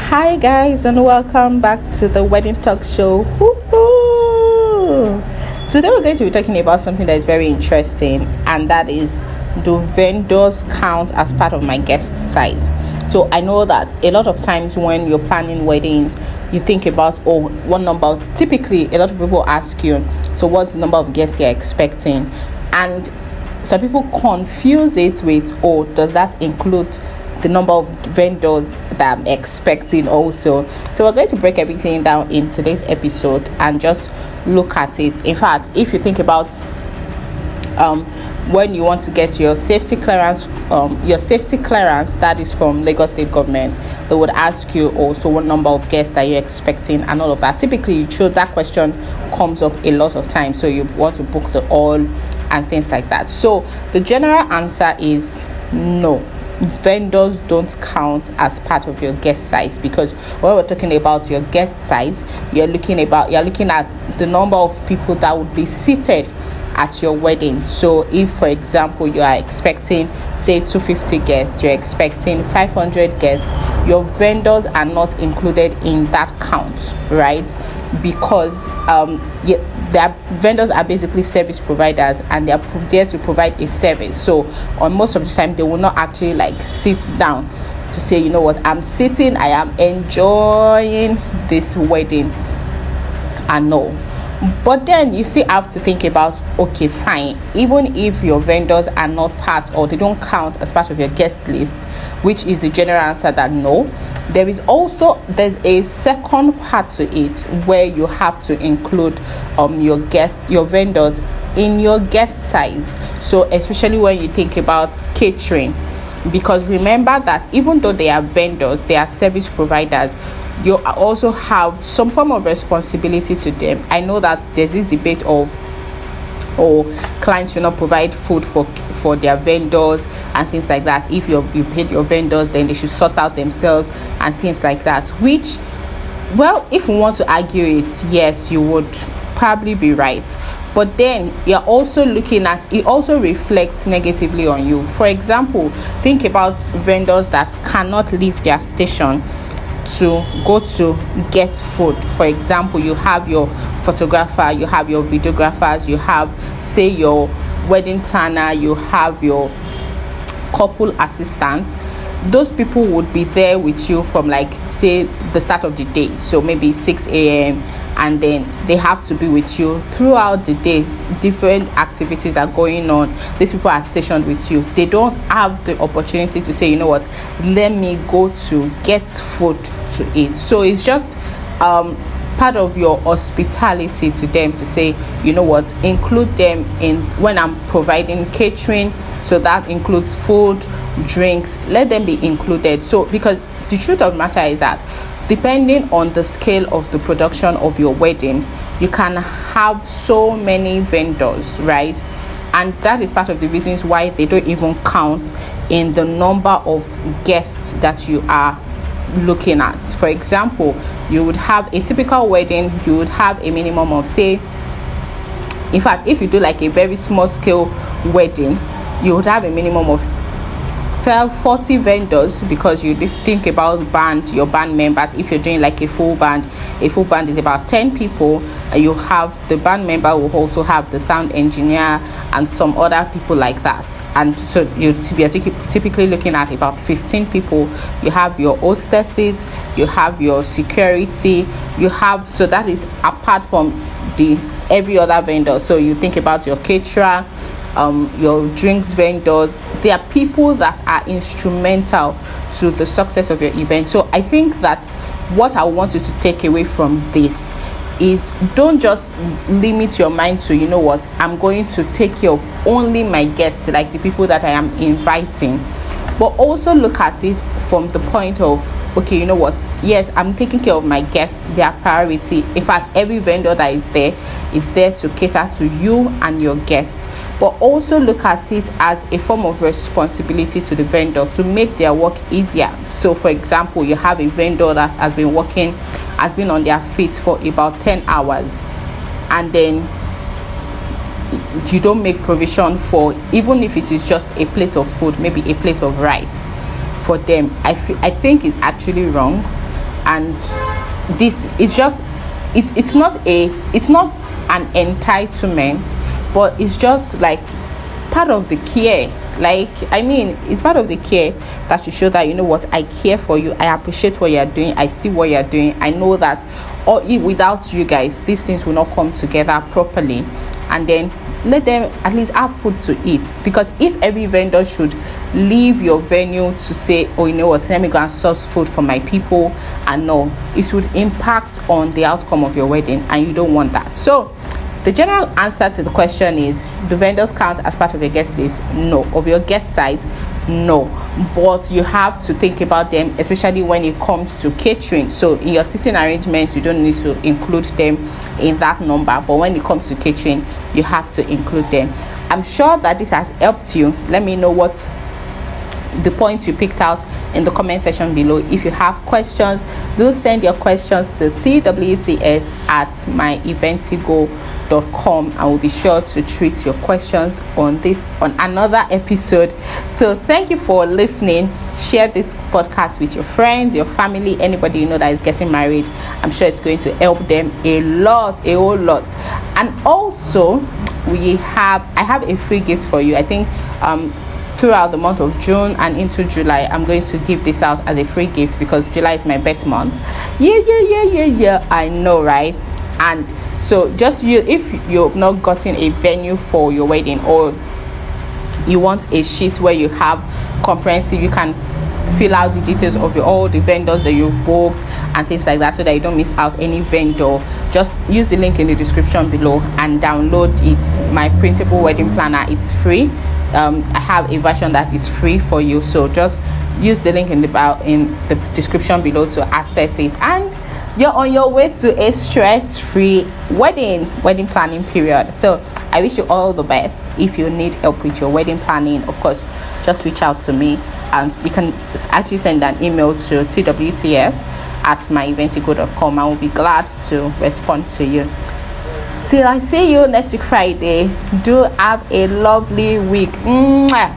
Hi guys, and welcome back to the Wedding Talk Show. Woo-hoo! Today we're going to be talking about something that is very interesting, and that is, do vendors count as part of my guest size? So I know that a lot of times when you're planning weddings, you think about, what number. Typically a lot of people ask you, so what's the number of guests you're expecting? And some people confuse it with, does that include the number of vendors that I'm expecting also? So we're going to break everything down in today's episode and just look at it. In fact, if you think about when you want to get your safety clearance that is from Lagos State government, they would ask you also what number of guests are you expecting and all of that. Typically, that question comes up a lot of times, so you want to book the hall and things like that. So the general answer is no. Vendors don't count as part of your guest size, because when we're talking about your guest size, you're looking at the number of people that would be seated at your wedding. So if, for example, you are expecting say 250 guests, you're expecting 500 guests, your vendors are not included in that count, right? Because their vendors are basically service providers, and they are there to provide a service. So on most of the time, they will not actually sit down to say, you know what, I'm sitting, I am enjoying this wedding, and no. But then you still have to think about, okay, fine, even if your vendors are not part, or they don't count as part of your guest list, which is the general answer that no, there's a second part to it where you have to include your vendors in your guest size. So especially when you think about catering, because remember that even though they are vendors, they are service providers, you also have some form of responsibility to them. I know that there's this debate of, clients should not provide food for their vendors and things like that. If you paid your vendors, then they should sort out themselves and things like that, which, well, if we want to argue it, yes, you would probably be right. But then you're also looking at it, also reflects negatively on you. For example, think about vendors that cannot leave their station to go to get food. For example, you have your photographer, you have your videographers, you have, say, your wedding planner, you have your couple assistants. Those people would be there with you from, say, the start of the day, so maybe 6 a.m., and then they have to be with you throughout the day. Different activities are going on. These people are stationed with you. They don't have the opportunity to say, you know what, let me go to get food to eat. So it's just part of your hospitality to them to say, you know what, include them in when I'm providing catering. So that includes food, drinks, let them be included. So, because the truth of the matter is that depending on the scale of the production of your wedding, you can have so many vendors, right? And that is part of the reasons why they don't even count in the number of guests that you are looking at. For example, you would have a typical wedding, you would have a minimum of, say, in fact, if you do a very small scale wedding, you would have a minimum of 40 vendors, because you think about your band members. If you're doing a full band is about 10 people. You have the band member, will also have the sound engineer and some other people like that, and so you're typically looking at about 15 people. You have your hostesses, you have your security, so that is apart from every other vendor. So you think about your caterer, your drinks vendors. There are people that are instrumental to the success of your event. So I think that what I want you to take away from this is, don't just limit your mind to, you know what, I'm going to take care of only my guests, the people that I am inviting, but also look at it from the point of, okay, you know what, yes, I'm taking care of my guests, their priority. In fact, every vendor that is there to cater to you and your guests, but also look at it as a form of responsibility to the vendor to make their work easier. So for example, you have a vendor that has been on their feet for about 10 hours, and then you don't make provision for, even if it is just a plate of food, maybe a plate of rice for them. I think it's actually wrong. and this is just it's not an entitlement, but it's just like part of the care. Like, I mean, it's part of the care that you show that, you know what, I care for you, I appreciate what you're doing, I see what you're doing, I know that, or if without you guys these things will not come together properly. And then let them at least have food to eat, because if every vendor should leave your venue to say, oh, you know what, let me go and source food for my people, and no, it would impact on the outcome of your wedding, and you don't want that. So the general answer to the question is, do vendors count as part of your guest list? No. Of your guest size? No. But you have to think about them, especially when it comes to catering. So in your seating arrangement, you don't need to include them in that number, but when it comes to catering, you have to include them. I'm sure that this has helped you. Let me know what the points you picked out in the comment section below. If you have questions, do send your questions to twts@myeventigo.com. I will be sure to treat your questions on another episode. So thank you for listening. Share this podcast with your friends, your family, anybody you know that is getting married. I'm sure it's going to help them a whole lot. And also I have a free gift for you. I think throughout the month of June and into July, I'm going to give this out as a free gift, because July is my birth month. Yeah, I know, right? And so just if you've not gotten a venue for your wedding, or you want a sheet where you have comprehensive, you can fill out the details of all the vendors that you've booked and things like that, so that you don't miss out any vendor, just use the link in the description below and download it. My printable wedding planner, it's free. I have a version that is free for you, so just use the link in the description below to access it, and you're on your way to a stress-free wedding planning period. So I wish you all the best. If you need help with your wedding planning, of course, just reach out to me. You can actually send an email to twts@myeventigo.com. I will be glad to respond to you. Till I see you next week Friday, do have a lovely week. Mwah.